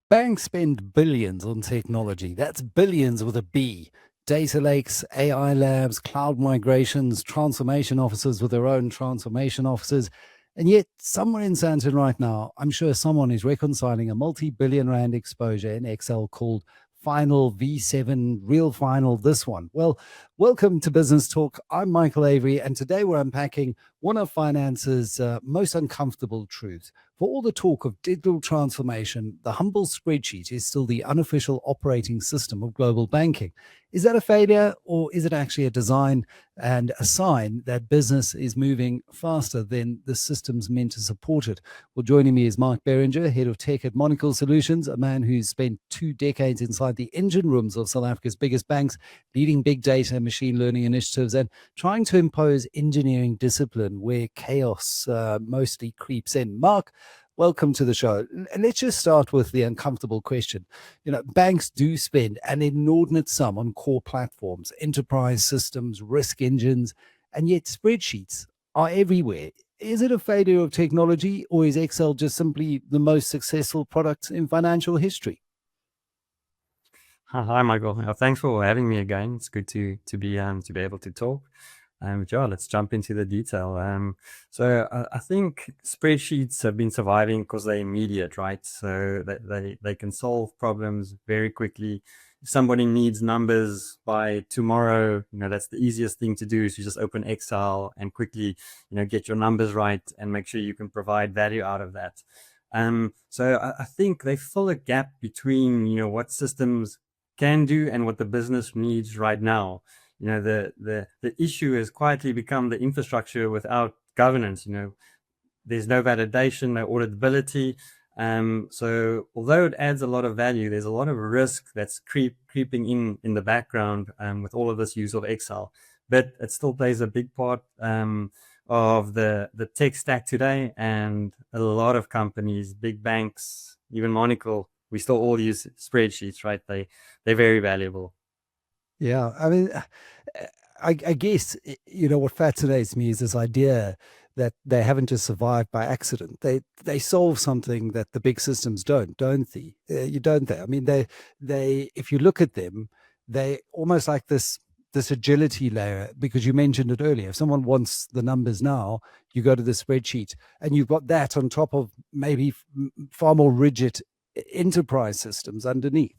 Banks spend billions on technology. That's billions with a B. Data lakes, AI labs, cloud migrations, transformation officers with their own transformation officers. And yet, somewhere in Santon right now, I'm sure someone is reconciling a multi billion rand exposure in Excel called Final V7, Real Final, this one. Well, welcome to Business Talk. I'm Michael Avery, and today we're unpacking one of finance's most uncomfortable truths. For all the talk of digital transformation, the humble spreadsheet is still the unofficial operating system of global banking. Is that a failure, or is it actually a design and a sign that business is moving faster than the systems meant to support it? Well, joining me is Mark Beringer, head of tech at Monocle Solutions, a man who's spent 2 decades inside the engine rooms of South Africa's biggest banks, leading big data and machine learning initiatives and trying to impose engineering discipline where chaos mostly creeps in. Mark, welcome to the show. Let's just start with the uncomfortable question. Banks do spend an inordinate sum on core platforms, enterprise systems, risk engines, and yet spreadsheets are everywhere. Is it a failure of technology, or is Excel just simply the most successful product in financial history? Hi, Michael. Thanks for having me again. It's good to be able to talk. Yeah, let's jump into the detail. I think spreadsheets have been surviving because they're immediate, right? So they can solve problems very quickly. If somebody needs numbers by tomorrow, that's the easiest thing to do is you just open Excel and quickly, get your numbers right and make sure you can provide value out of that. I think they fill a gap between, what systems can do and what the business needs right now. The issue has quietly become the infrastructure without governance. There's no validation, no auditability. So although it adds a lot of value, there's a lot of risk that's creeping in the background with all of this use of Excel. But it still plays a big part of the tech stack today, and a lot of companies, big banks, even Monocle, we still all use spreadsheets, right? They're very valuable. Yeah, I mean, I guess what fascinates me is this idea that they haven't just survived by accident. They solve something that the big systems don't they? You don't they? I mean, they if you look at them, they almost like this agility layer, because you mentioned it earlier. If someone wants the numbers now, you go to the spreadsheet, and you've got that on top of maybe far more rigid enterprise systems underneath.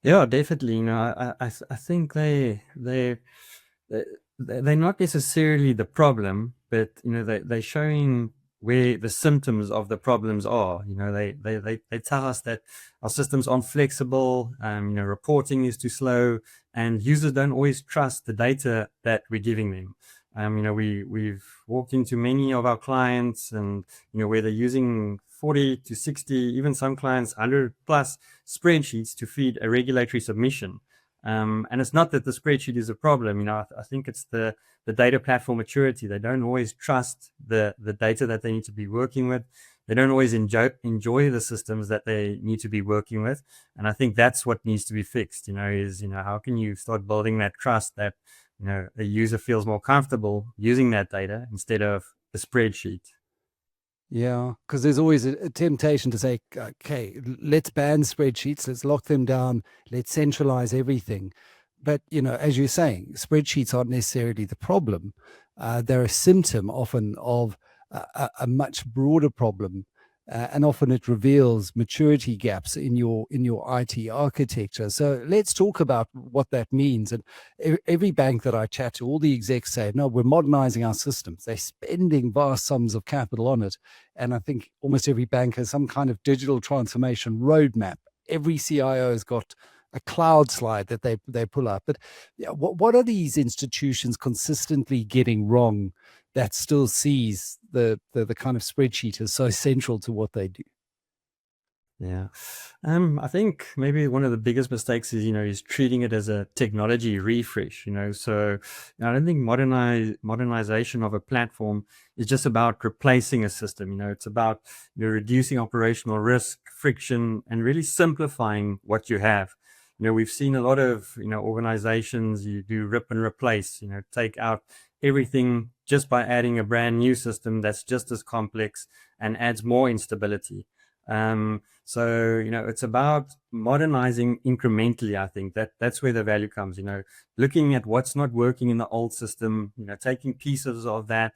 Yeah, definitely. I think they- they're not necessarily the problem, but they're showing where the symptoms of the problems are. They tell us that our systems aren't flexible. Reporting is too slow, and users don't always trust the data that we're giving them. We've walked into many of our clients, and where they're using 40 to 60, even some clients 100 plus spreadsheets to feed a regulatory submission. And it's not that the spreadsheet is a problem. I think it's the data platform maturity. They don't always trust the data that they need to be working with. They don't always enjoy the systems that they need to be working with. And I think that's what needs to be fixed, how can you start building that trust that, a user feels more comfortable using that data instead of the spreadsheet. Yeah, because there's always a temptation to say, okay, let's ban spreadsheets, let's lock them down, let's centralize everything. But, as you're saying, spreadsheets aren't necessarily the problem. They're a symptom often of a much broader problem. And often it reveals maturity gaps in your IT architecture. So let's talk about what that means. And every bank that I chat to, all the execs say, no, we're modernizing our systems. They're spending vast sums of capital on it. And I think almost every bank has some kind of digital transformation roadmap. Every CIO has got a cloud slide that they pull up. But yeah, what are these institutions consistently getting wrong that still sees the kind of spreadsheet as so central to what they do? Yeah. I think maybe one of the biggest mistakes is treating it as a technology refresh, So I don't think modernization of a platform is just about replacing a system. It's about reducing operational risk, friction, and really simplifying what you have. We've seen a lot of organizations, you do rip and replace, take out everything just by adding a brand new system that's just as complex and adds more instability. So, it's about modernizing incrementally. I think that's where the value comes, looking at what's not working in the old system, taking pieces of that,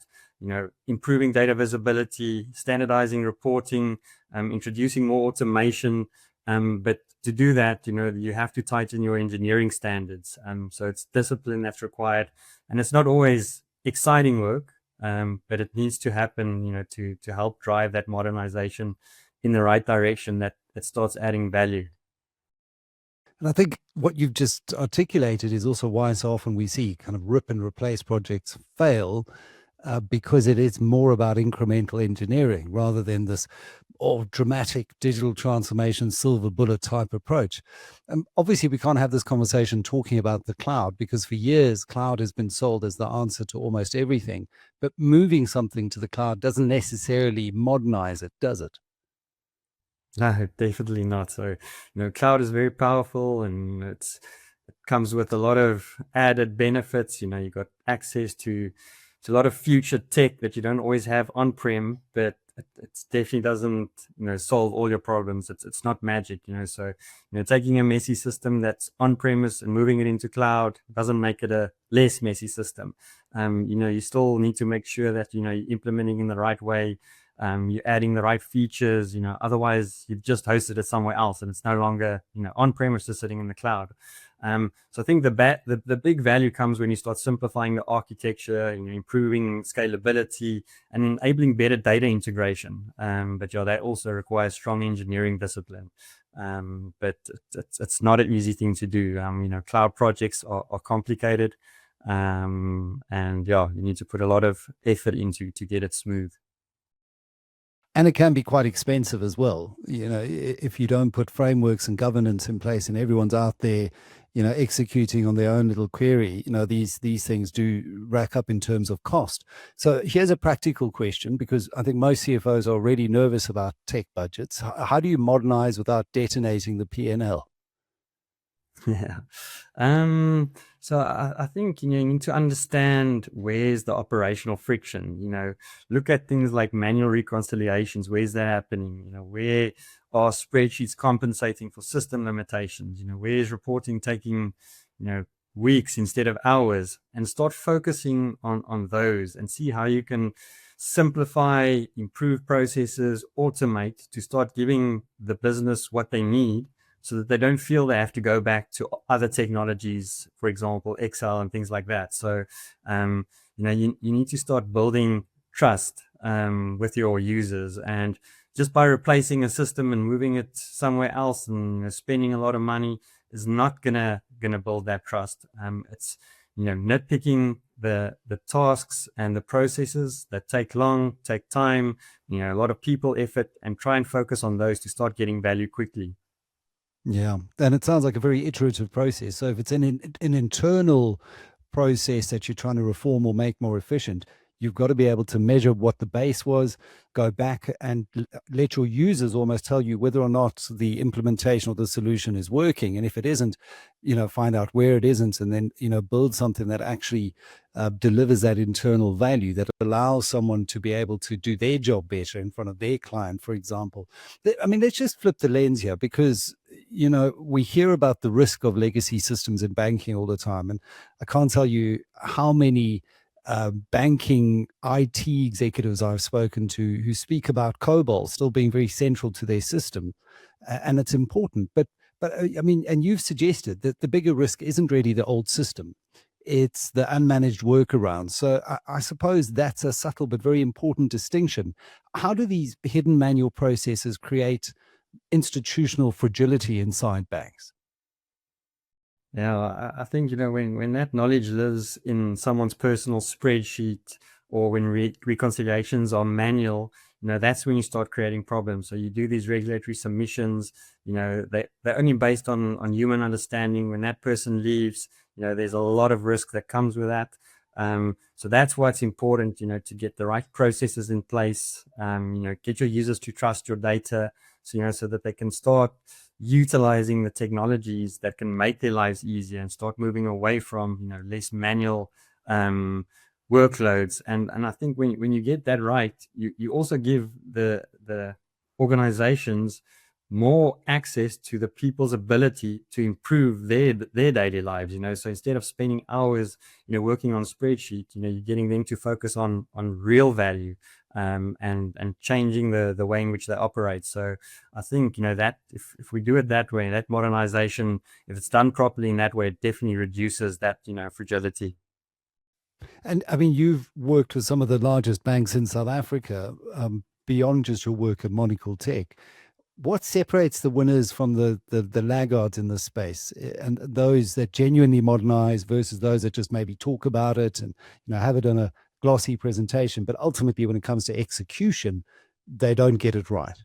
improving data visibility, standardizing reporting, introducing more automation. But to do that, you have to tighten your engineering standards. So it's discipline that's required, and it's not always exciting work, but it needs to happen, to help drive that modernization in the right direction that starts adding value. And I think what you've just articulated is also why so often we see kind of rip and replace projects fail, because it is more about incremental engineering rather than this dramatic digital transformation silver bullet type approach. Obviously, we can't have this conversation talking about the cloud because for years, cloud has been sold as the answer to almost everything. But moving something to the cloud doesn't necessarily modernize it, does it? No, definitely not. So, cloud is very powerful, and it comes with a lot of added benefits. You got access to a lot of future tech that you don't always have on-prem, but it definitely doesn't, solve all your problems. It's not magic, So, taking a messy system that's on-premise and moving it into cloud doesn't make it a less messy system. You still need to make sure that, you're implementing in the right way. You're adding the right features, otherwise you've just hosted it somewhere else and it's no longer, on-premise, just sitting in the cloud. So I think the big value comes when you start simplifying the architecture, improving scalability and enabling better data integration. But that also requires strong engineering discipline. But it's not an easy thing to do. Cloud projects are complicated. And you need to put a lot of effort into to get it smooth. And it can be quite expensive as well. If you don't put frameworks and governance in place and everyone's out there, executing on their own little query, these things do rack up in terms of cost. So here's a practical question, because I think most CFOs are already nervous about tech budgets. How do you modernize without detonating the P&L? Yeah. So I think, you need to understand where's the operational friction, look at things like manual reconciliations. Where's that happening? Where are spreadsheets compensating for system limitations? Where's reporting taking, weeks instead of hours, and start focusing on those and see how you can simplify, improve processes, automate to start giving the business what they need, so that they don't feel they have to go back to other technologies, for example, Excel and things like that. So, you need to start building trust with your users. And just by replacing a system and moving it somewhere else and spending a lot of money is not gonna build that trust. It's nitpicking the tasks and the processes that take time, a lot of people effort, and try and focus on those to start getting value quickly. Yeah, and it sounds like a very iterative process. So if it's an internal process that you're trying to reform or make more efficient, you've got to be able to measure what the base was, go back and let your users almost tell you whether or not the implementation or the solution is working. And if it isn't, find out where it isn't, and then, build something that actually delivers that internal value that allows someone to be able to do their job better in front of their client, for example. I mean, let's just flip the lens here, because we hear about the risk of legacy systems in banking all the time. And I can't tell you how many banking IT executives I've spoken to who speak about COBOL still being very central to their system. And it's important. But I mean, and you've suggested that the bigger risk isn't really the old system. It's the unmanaged workarounds. So I suppose that's a subtle but very important distinction. How do these hidden manual processes create institutional fragility inside banks? Yeah, I think, when that knowledge lives in someone's personal spreadsheet, or when reconciliations are manual, that's when you start creating problems. So you do these regulatory submissions, they're only based on human understanding. When that person leaves, there's a lot of risk that comes with that. So that's why it's important, to get the right processes in place, get your users to trust your data, so that they can start utilizing the technologies that can make their lives easier and start moving away from, less manual workloads. And I think when you get that right, you also give the organizations more access to the people's ability to improve their daily lives. So instead of spending hours working on spreadsheet, you're getting them to focus on real value, and changing the way in which they operate. So I think that if we do it that way, that modernization, if it's done properly in that way, it definitely reduces that fragility. And I mean, you've worked with some of the largest banks in South Africa, beyond just your work at Monocle Tech. What separates the winners from the laggards in this space, and those that genuinely modernize versus those that just maybe talk about it and have it in a glossy presentation, but ultimately when it comes to execution, they don't get it right?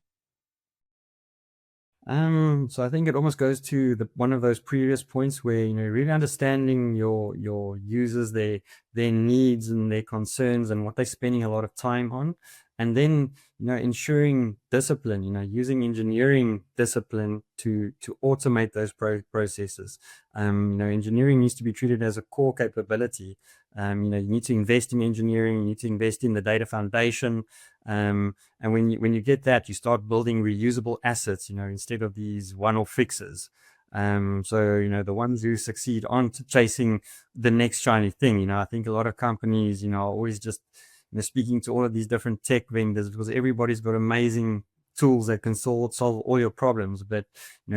So I think it almost goes to one of those previous points where really understanding your users, their needs and their concerns and what they're spending a lot of time on, and then ensuring discipline, using engineering discipline to automate those processes. Engineering needs to be treated as a core capability. You need to invest in engineering, you need to invest in the data foundation. And when you get that, you start building reusable assets, instead of these one-off fixes. So, the ones who succeed aren't chasing the next shiny thing. I think a lot of companies, are always just, speaking to all of these different tech vendors, because everybody's got amazing tools that can solve all your problems. But,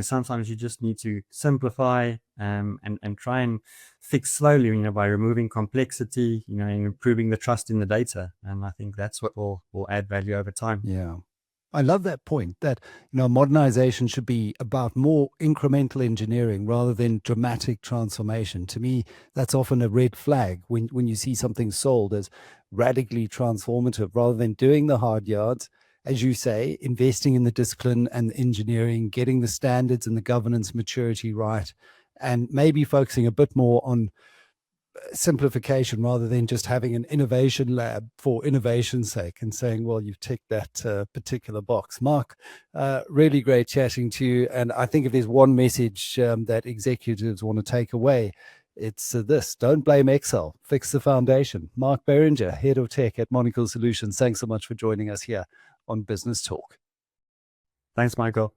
sometimes you just need to simplify, and try and fix slowly, by removing complexity, and improving the trust in the data. And I think that's what will add value over time. Yeah. I love that point that, modernization should be about more incremental engineering rather than dramatic transformation. To me, that's often a red flag when you see something sold as radically transformative rather than doing the hard yards, as you say, investing in the discipline and the engineering, getting the standards and the governance maturity right, and maybe focusing a bit more on simplification rather than just having an innovation lab for innovation's sake and saying, well, you've ticked that particular box. Mark, really great chatting to you. And I think if there's one message that executives want to take away, it's this: don't blame Excel, fix the foundation. Mark Beringer, Head of Tech at Monocle Solutions, thanks so much for joining us here on Business Talk. Thanks, Michael.